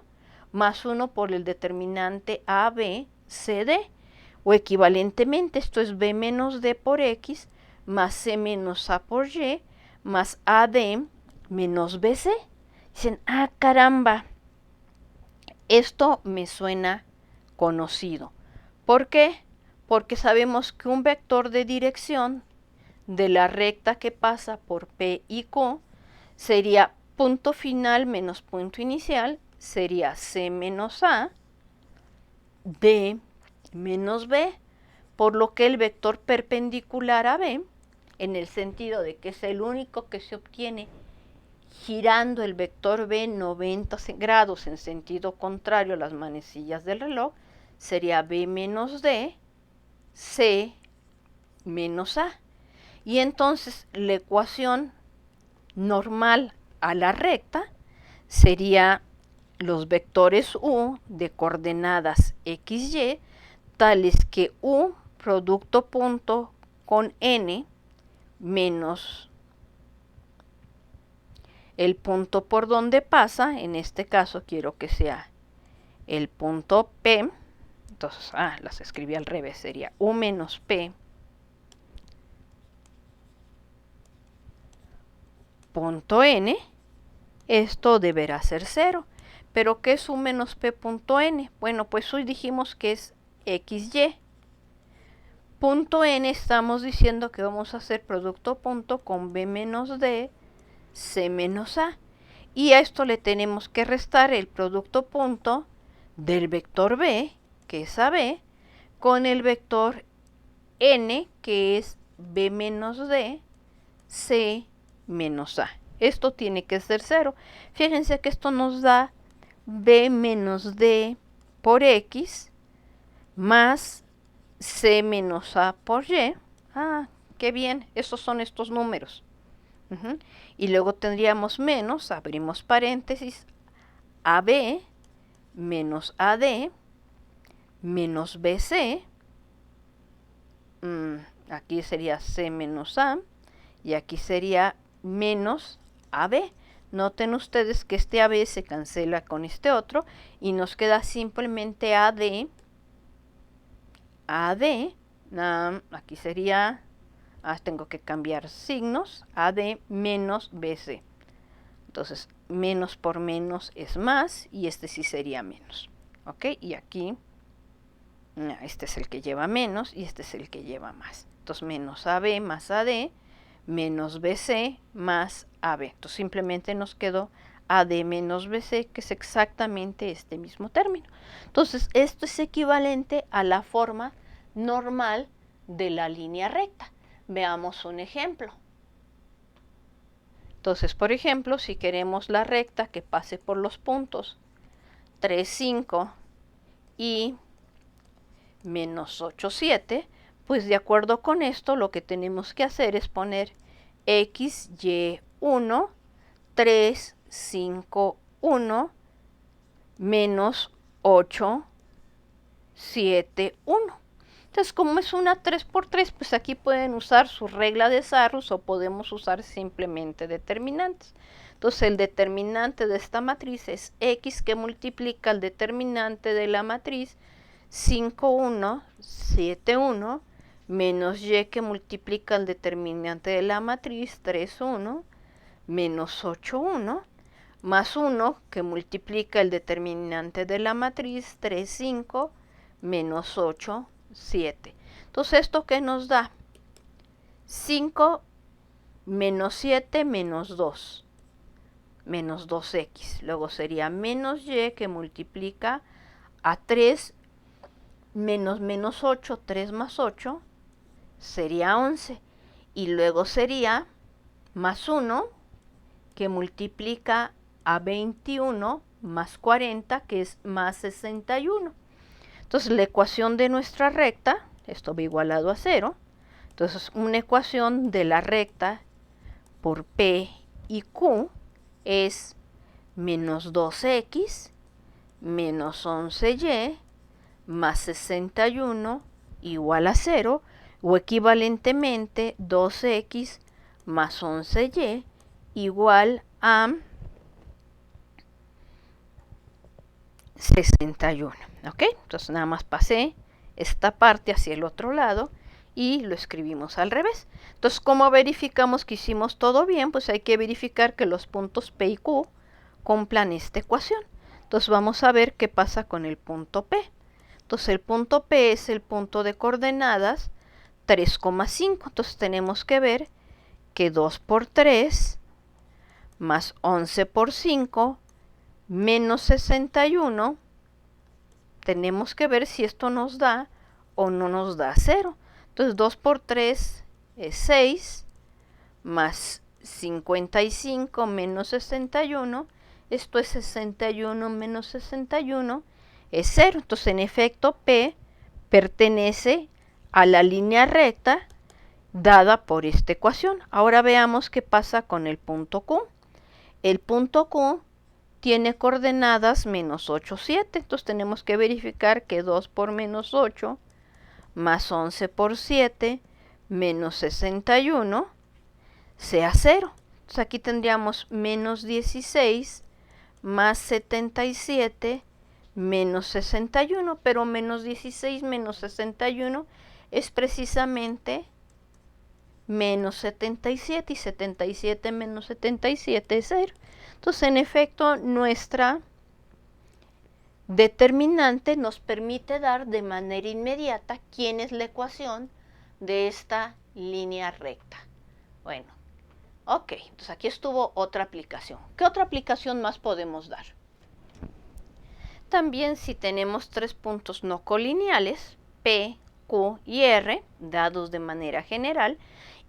más 1 por el determinante AB CD, o equivalentemente, esto es B menos D por X, más C menos A por Y, más AD menos BC. Dicen, ah, caramba, esto me suena conocido. ¿Por qué? Porque sabemos que un vector de dirección de la recta que pasa por P y Q sería punto final menos punto inicial, sería C menos A, D menos B, por lo que el vector perpendicular a B, en el sentido de que es el único que se obtiene girando el vector B 90 grados en sentido contrario a las manecillas del reloj, sería B menos D, C menos A. Y entonces la ecuación normal a la recta sería los vectores U de coordenadas XY, tales que U producto punto con N menos el punto por donde pasa, en este caso quiero que sea el punto P, entonces, las escribí al revés, sería U menos P punto N, esto deberá ser 0. ¿Pero qué es U menos P punto N? Bueno, pues hoy dijimos que es XY. Punto N estamos diciendo que vamos a hacer producto punto con B menos D, C menos A. Y a esto le tenemos que restar el producto punto del vector B, que es AB, con el vector N, que es B menos D, C menos A. Esto tiene que ser 0. Fíjense que esto nos da B menos D por X más C menos A por Y. Qué bien, esos son estos números. Y luego tendríamos menos, abrimos paréntesis, AB menos AD menos BC. Aquí sería C menos A y aquí sería menos AB. Noten ustedes que este AB se cancela con este otro y nos queda simplemente AD. Aquí sería, tengo que cambiar signos, AD menos BC. Entonces, menos por menos es más y este sí sería menos. ¿Ok? Y aquí, este es el que lleva menos y este es el que lleva más. Entonces, menos AB más AD menos BC más AB. Entonces simplemente nos quedó AD menos BC, que es exactamente este mismo término. Entonces esto es equivalente a la forma normal de la línea recta. Veamos un ejemplo. Entonces, por ejemplo, si queremos la recta que pase por los puntos 3, 5 y menos 8, 7, pues de acuerdo con esto, lo que tenemos que hacer es poner X, Y, 1, 3, 5, 1, menos 8, 7, 1. Entonces, como es una 3 por 3, pues aquí pueden usar su regla de Sarrus o podemos usar simplemente determinantes. Entonces, el determinante de esta matriz es X que multiplica el determinante de la matriz 5, 1, 7, 1, menos Y que multiplica el determinante de la matriz 3, 1, menos 8, 1, más 1 que multiplica el determinante de la matriz 3, 5, menos 8, 7. Entonces, ¿esto qué nos da? 5 menos 7 menos 2. menos 2x. Luego sería menos y que multiplica a 3 menos menos 8, 3 más 8, sería 11. Y luego sería más 1 que multiplica a 21 más 40, que es más 61. Entonces la ecuación de nuestra recta, esto va igualado a 0. Entonces una ecuación de la recta por P y Q es menos 2x menos 11y más 61 igual a 0, o equivalentemente 2x más 11y igual a 61. ¿Ok? Entonces nada más pasé esta parte hacia el otro lado y lo escribimos al revés. Entonces, ¿cómo verificamos que hicimos todo bien? Pues hay que verificar que los puntos P y Q cumplan esta ecuación. Entonces vamos a ver qué pasa con el punto P. Entonces el punto P es el punto de coordenadas 3,5. Entonces tenemos que ver que 2 por 3 más 11 por 5 menos 61, tenemos que ver si esto nos da o no nos da 0. Entonces 2 por 3 es 6, más 55 menos 61, esto es 61 menos 61, es 0. Entonces en efecto P pertenece a la línea recta dada por esta ecuación. Ahora veamos qué pasa con el punto Q. El punto Q tiene coordenadas menos 8, 7. Entonces tenemos que verificar que 2 por menos 8 más 11 por 7 menos 61 sea 0. Entonces aquí tendríamos menos 16 más 77 menos 61, pero menos 16 menos 61 es precisamente menos 77, y 77 menos 77 es 0. Entonces, en efecto, nuestra determinante nos permite dar de manera inmediata quién es la ecuación de esta línea recta. Bueno, ok, entonces aquí estuvo otra aplicación. ¿Qué otra aplicación más podemos dar? También si tenemos tres puntos no colineales, P, Q y R, dados de manera general,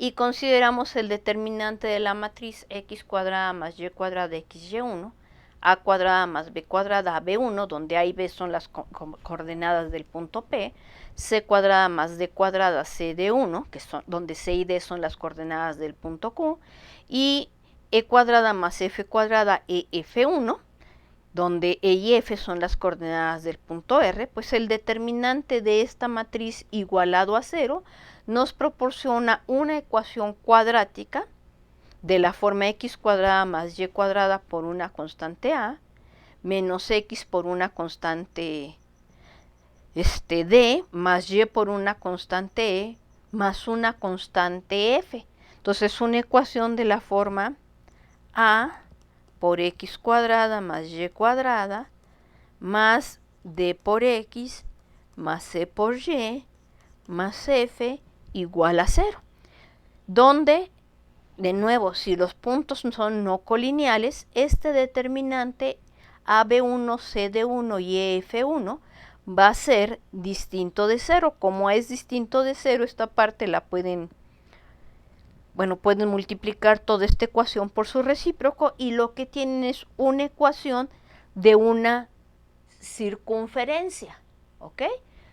y consideramos el determinante de la matriz x cuadrada más y cuadrada de xy1, a cuadrada más b cuadrada b1, donde a y b son las coordenadas del punto P, c cuadrada más d cuadrada c de 1, que son, donde c y d son las coordenadas del punto Q, y e cuadrada más f cuadrada e f1, donde E y F son las coordenadas del punto R, pues el determinante de esta matriz igualado a 0 nos proporciona una ecuación cuadrática de la forma x cuadrada más y cuadrada por una constante a, menos x por una constante d, más y por una constante e, más una constante f. Entonces es una ecuación de la forma a por x cuadrada más y cuadrada más d por x más c por y más f igual a 0, donde, de nuevo, si los puntos son no colineales, este determinante AB1, CD1 y EF1 va a ser distinto de 0. Como es distinto de 0, esta parte la pueden multiplicar toda esta ecuación por su recíproco, y lo que tienen es una ecuación de una circunferencia, ¿ok?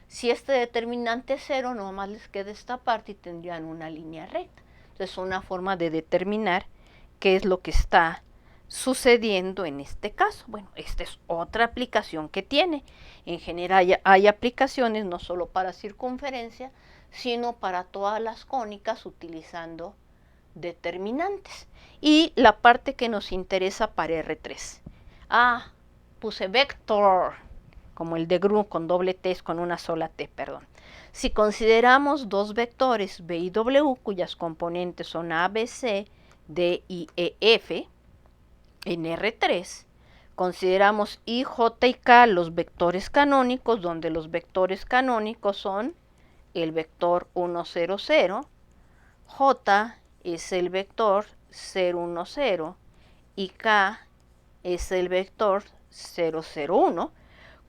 Si este determinante es 0, nomás les queda esta parte y tendrían una línea recta. Entonces es una forma de determinar qué es lo que está sucediendo en este caso. Bueno, esta es otra aplicación que tiene. En general hay aplicaciones no solo para circunferencia, sino para todas las cónicas utilizando determinantes. Y la parte que nos interesa para R3. Puse vector, como el de Grun con doble T, con una sola T, perdón. Si consideramos dos vectores B y W, cuyas componentes son A, B, C, D y E, F, en R3, consideramos I, J y K los vectores canónicos, donde los vectores canónicos son el vector 1, 0, 0, J es el vector 0, 1, 0, y K es el vector 0, 0, 1.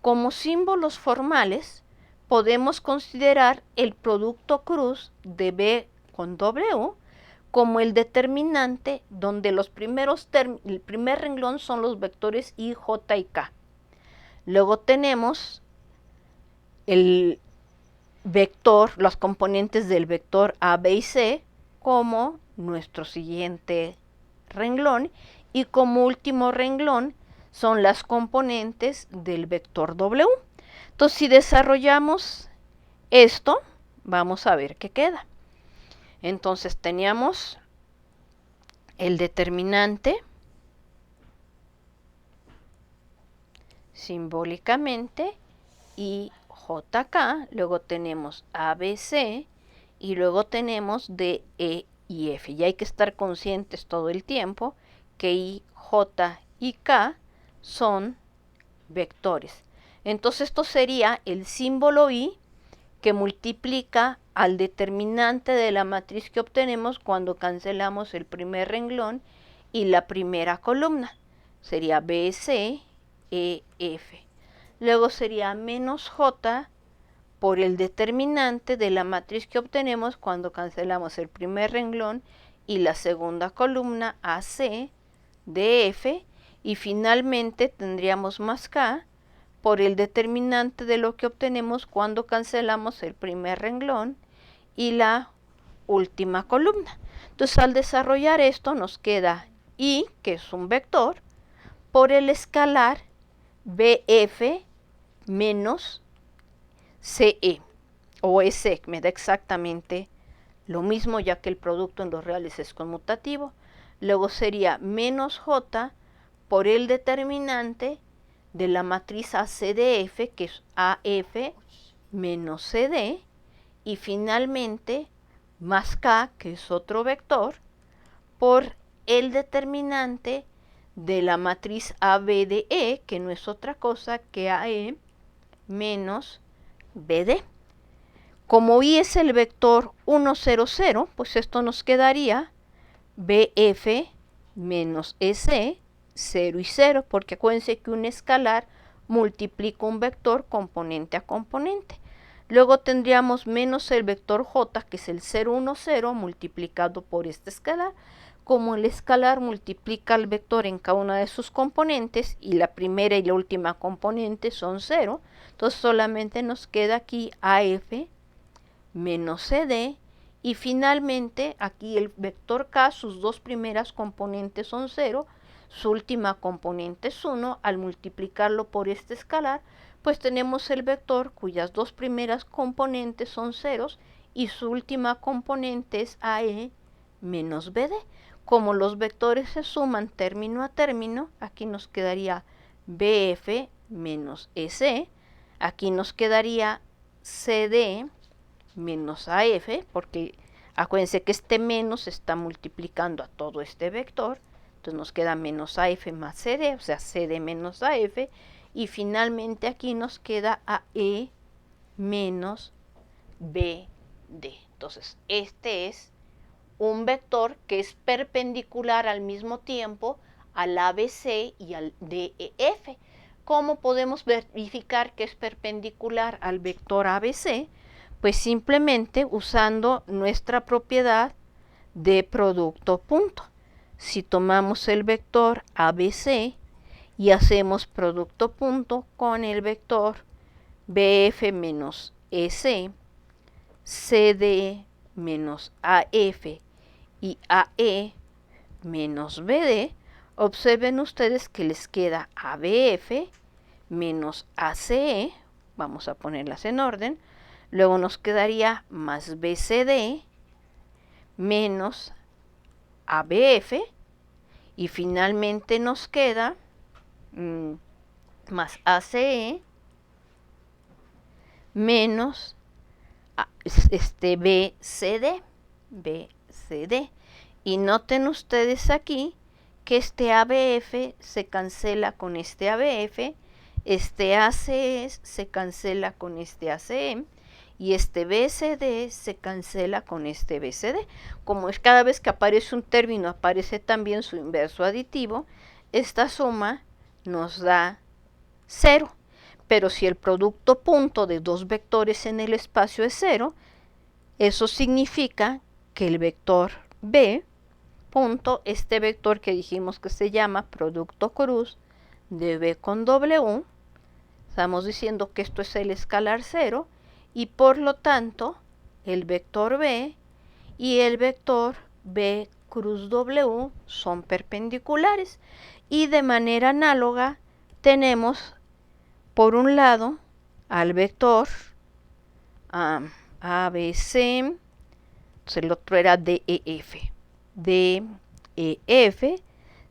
Como símbolos formales, podemos considerar el producto cruz de B con W como el determinante donde el primer renglón son los vectores I, J y K. Luego tenemos el vector, los componentes del vector A, B y C como nuestro siguiente renglón, y como último renglón son las componentes del vector W. Entonces, si desarrollamos esto, vamos a ver qué queda. Entonces, teníamos el determinante simbólicamente y JK, luego tenemos ABC y luego tenemos D, E y F. Y hay que estar conscientes todo el tiempo que I, J y K son vectores. Entonces esto sería el símbolo I que multiplica al determinante de la matriz que obtenemos cuando cancelamos el primer renglón y la primera columna. Sería BC, EF. Luego sería menos J por el determinante de la matriz que obtenemos cuando cancelamos el primer renglón y la segunda columna, AC, DF, y finalmente tendríamos más K por el determinante de lo que obtenemos cuando cancelamos el primer renglón y la última columna. Entonces, al desarrollar esto nos queda I, que es un vector, por el escalar BF menos CE o EC, me da exactamente lo mismo ya que el producto en los reales es conmutativo. Luego sería menos J por el determinante de la matriz ACDF, que es AF menos CD, y finalmente más K, que es otro vector, por el determinante de la matriz ABDE, que no es otra cosa que AE menos BD. Como I es el vector 1, 0, 0, pues esto nos quedaría BF menos EC, 0 y 0, porque acuérdense que un escalar multiplica un vector componente a componente. Luego tendríamos menos el vector J, que es el 0, 1, 0, multiplicado por este escalar. Como el escalar multiplica el vector en cada una de sus componentes y la primera y la última componente son 0, entonces solamente nos queda aquí AF menos CD, y finalmente aquí el vector K, sus dos primeras componentes son 0, su última componente es 1, al multiplicarlo por este escalar, pues tenemos el vector cuyas dos primeras componentes son ceros y su última componente es AE menos BD. Como los vectores se suman término a término, aquí nos quedaría BF menos EC, aquí nos quedaría CD menos AF, porque acuérdense que este menos está multiplicando a todo este vector, entonces nos queda menos AF más CD, o sea, CD menos AF, y finalmente aquí nos queda AE menos BD. Entonces, este es un vector que es perpendicular al mismo tiempo al ABC y al DEF. ¿Cómo podemos verificar que es perpendicular al vector ABC? Pues simplemente usando nuestra propiedad de producto punto. Si tomamos el vector ABC y hacemos producto punto con el vector BF menos EC, CD menos AF y AE menos BD, observen ustedes que les queda ABF menos ACE, vamos a ponerlas en orden, luego nos quedaría más BCD menos ABF y finalmente nos queda más ACE menos BCD. Y noten ustedes aquí que este ABF se cancela con este ABF, este ACE se cancela con este ACE y este BCD se cancela con este BCD. Como es cada vez que aparece un término aparece también su inverso aditivo, esta suma nos da 0. Pero si el producto punto de dos vectores en el espacio es 0, eso significa que el vector B punto, este vector que dijimos que se llama producto cruz de B con W, estamos diciendo que esto es el escalar 0 y por lo tanto el vector B y el vector B cruz W son perpendiculares. Y de manera análoga tenemos por un lado al vector ABC, entonces el otro era DEF. DEF,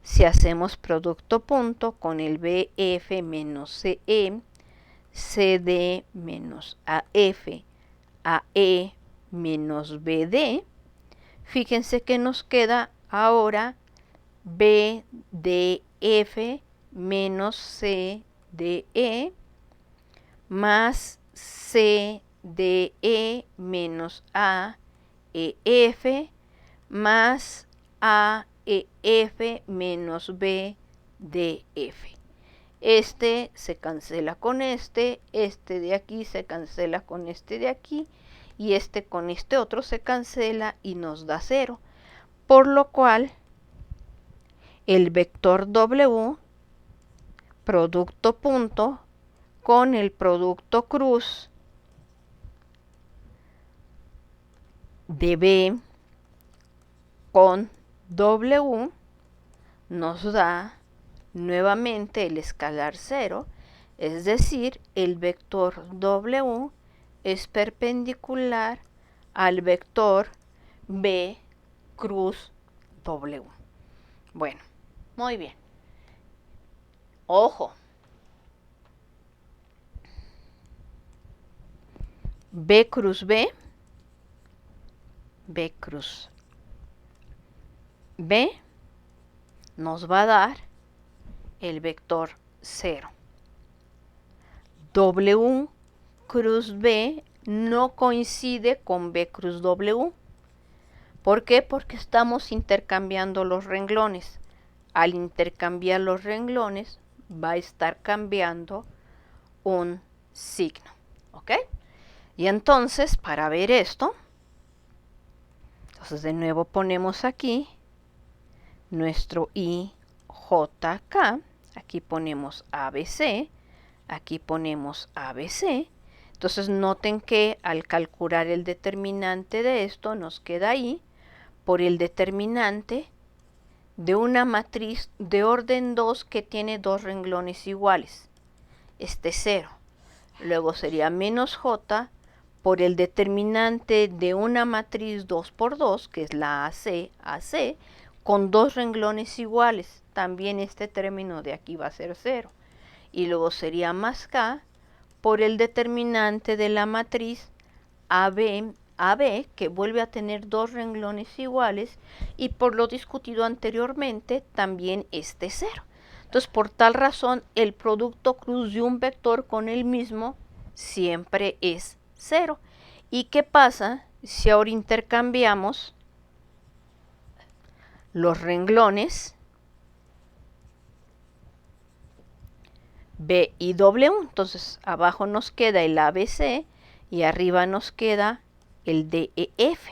si hacemos producto punto con el BF menos CE, CD menos AF, AE menos BD, fíjense que nos queda ahora BDF menos CDE más CDE menos AEF más AEF menos BDF. Este se cancela con este de aquí se cancela con este de aquí, y este con este otro se cancela y nos da 0. Por lo cual, el vector W, producto punto, con el producto cruz de B con W, nos da nuevamente el escalar 0, es decir, el vector W es perpendicular al vector B cruz W. Bueno, muy bien. Ojo. B cruz B, B cruz B nos va a dar el vector 0. W cruz B no coincide con B cruz W. ¿Por qué? Porque estamos intercambiando los renglones. Al intercambiar los renglones va a estar cambiando un signo. ¿Ok? Y entonces, para ver esto, entonces de nuevo ponemos aquí nuestro IJK, aquí ponemos ABC, aquí ponemos ABC. Entonces noten que al calcular el determinante de esto nos queda ahí por el determinante de una matriz de orden 2 que tiene dos renglones iguales. Este 0. Luego sería menos J por el determinante de una matriz 2 por 2, que es la AC, con dos renglones iguales. También este término de aquí va a ser 0. Y luego sería más K por el determinante de la matriz AB, que vuelve a tener dos renglones iguales, y por lo discutido anteriormente, también este 0. Entonces, por tal razón, el producto cruz de un vector con el mismo siempre es 0. ¿Y qué pasa si ahora intercambiamos los renglones B y W? Entonces, abajo nos queda el ABC y arriba nos queda el DEF.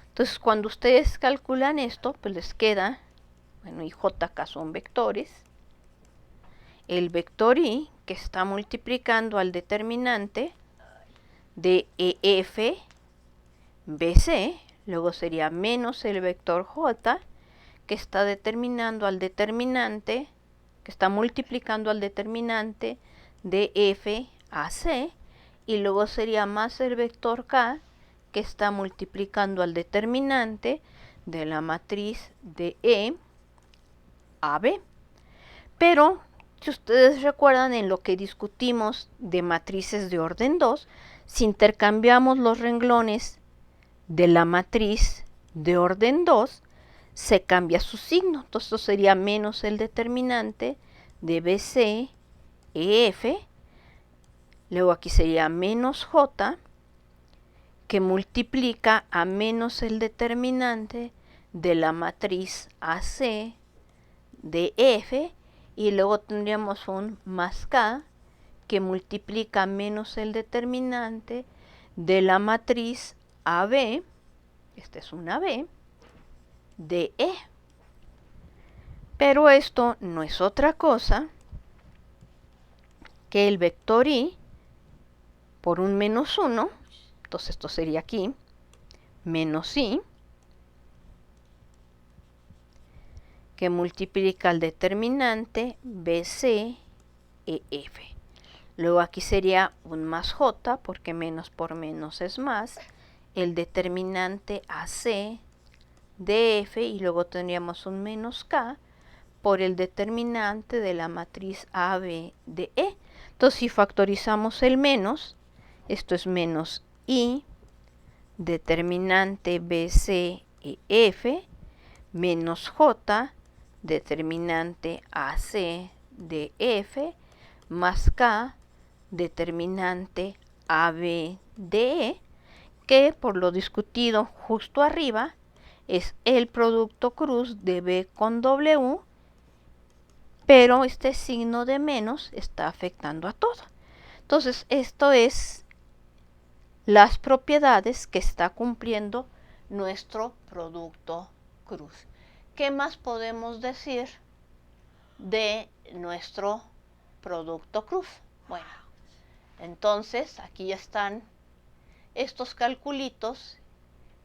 Entonces, cuando ustedes calculan esto, pues les queda, bueno, y JK son vectores. El vector I, que está multiplicando al determinante de EF BC, luego sería menos el vector J, que está determinando al determinante, que está multiplicando al determinante de F AC, y luego sería más el vector K, que está multiplicando al determinante de la matriz de E AB. Pero, si ustedes recuerdan en lo que discutimos de matrices de orden 2, si intercambiamos los renglones de la matriz de orden 2, se cambia su signo. Entonces, esto sería menos el determinante de BC EF. Luego aquí sería menos J, que multiplica a menos el determinante de la matriz AC de F, y luego tendríamos un más K que multiplica menos el determinante de la matriz AB, esta es una B, de E. Pero esto no es otra cosa que el vector I por un menos 1, entonces esto sería aquí, menos I, que multiplica el determinante BC EF. Luego aquí sería un más J, porque menos por menos es más, el determinante AC de F, y luego tendríamos un menos K por el determinante de la matriz AB de E. Entonces, si factorizamos el menos, esto es menos I, determinante BC EF, menos J, determinante AC de F, más K, determinante AB de E, que por lo discutido justo arriba es el producto cruz de B con W, pero este signo de menos está afectando a todo. Entonces, esto es las propiedades que está cumpliendo nuestro producto cruz. ¿Qué más podemos decir de nuestro producto cruz? Bueno, entonces aquí ya están estos calculitos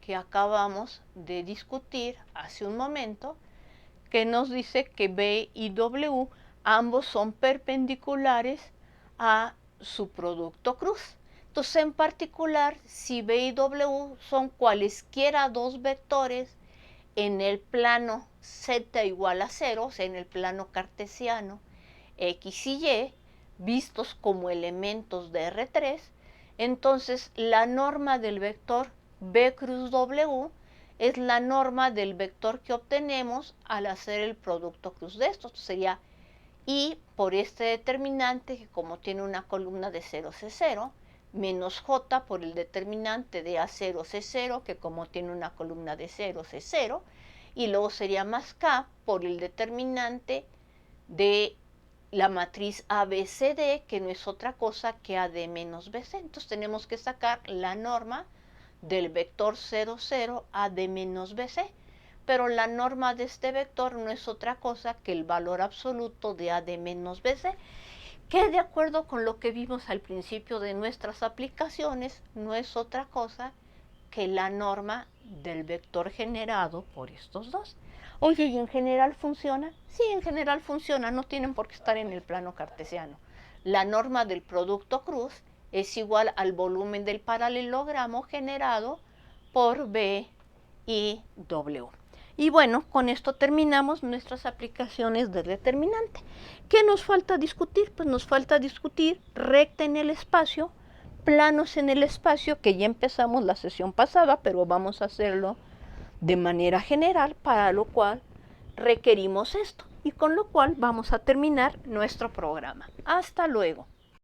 que acabamos de discutir hace un momento, que nos dice que B y W ambos son perpendiculares a su producto cruz. Entonces, en particular, si B y W son cualesquiera dos vectores en el plano z igual a 0, o sea, en el plano cartesiano, X y Y, vistos como elementos de R3, entonces la norma del vector B cruz W es la norma del vector que obtenemos al hacer el producto cruz de estos. Esto sería I por este determinante, que como tiene una columna de 0, C0, menos J por el determinante de A0, C0, que como tiene una columna de 0, C0, y luego sería más K por el determinante de la matriz ABCD, que no es otra cosa que AD menos BC. Entonces tenemos que sacar la norma del vector 0, 0, AD menos BC, pero la norma de este vector no es otra cosa que el valor absoluto de AD menos BC, que de acuerdo con lo que vimos al principio de nuestras aplicaciones, no es otra cosa que la norma del vector generado por estos dos. Oye, ¿y en general funciona? Sí, en general funciona, no tienen por qué estar en el plano cartesiano. La norma del producto cruz es igual al volumen del paralelogramo generado por B y W. Y bueno, con esto terminamos nuestras aplicaciones de determinante. ¿Qué nos falta discutir? Pues nos falta discutir recta en el espacio, planos en el espacio, que ya empezamos la sesión pasada, pero vamos a hacerlo de manera general, para lo cual requerimos esto, y con lo cual vamos a terminar nuestro programa. Hasta luego.